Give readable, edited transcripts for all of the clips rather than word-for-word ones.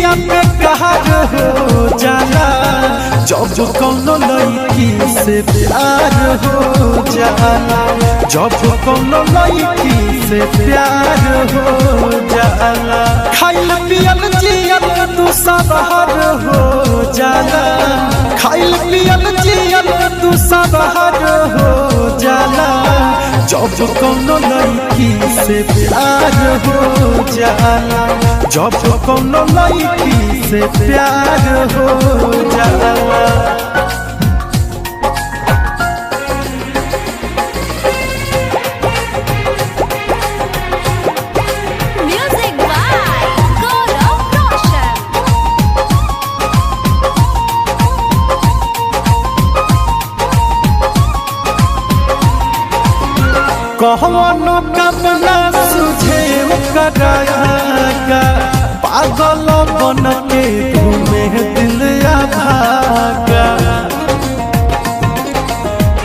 जिंदगिया पे कहर हो जाला जब कौनो लड़की से प्यार हो जाला, जब कौनो लड़की से प्यार हो जाला। खाइल पियल जियल तू सब हर हो जाला, खाइल पियल जियल तू सब हर हो जाला जब कौनो लड़की से प्यार हो जाला, जब कौनो लड़की से प्यार हो जाला। कहवनो कपना सुझे कराया पागल बन के घूमे दिल भागा।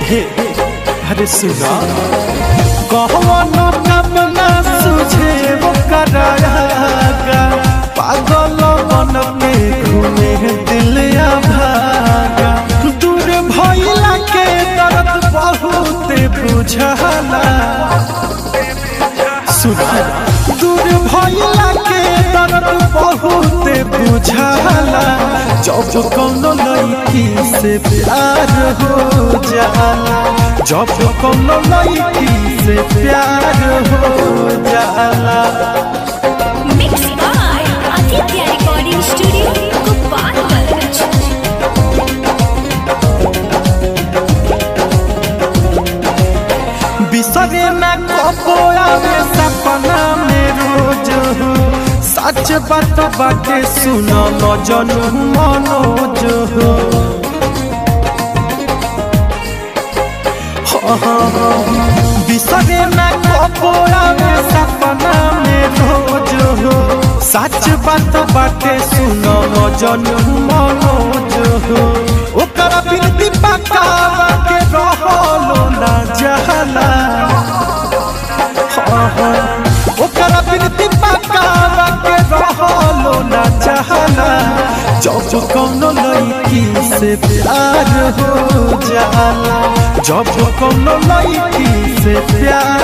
हे अरे सुना कहवनो कपना सुझे कराया पागल बन के घूमे दिल भागा। दूर भइला के दर्द बहुत बुझला, दूर भइला के दर्द बहुत बुझला जब कौनो लड़की से प्यार हो जाला, जब कौनो लड़की से प्यार हो जाला। Mix by Aditya recording studio Gopalganj. बिसरे न कपोया में सपना में रोज हो, सच बात बाटे सुनो न जनू मनोज हो। बिसरे न कपोया में सपना में रोज हो, सच बात बाटे सुनो न जनू मनोज हो। ओकरा बिनती पकावा के रहलो ना जाला, ओकरा बिनती पकावा के रहलो ना जाला जब कौनो लड़की से प्यार हो जाला, जब कौनो लड़की से प्यार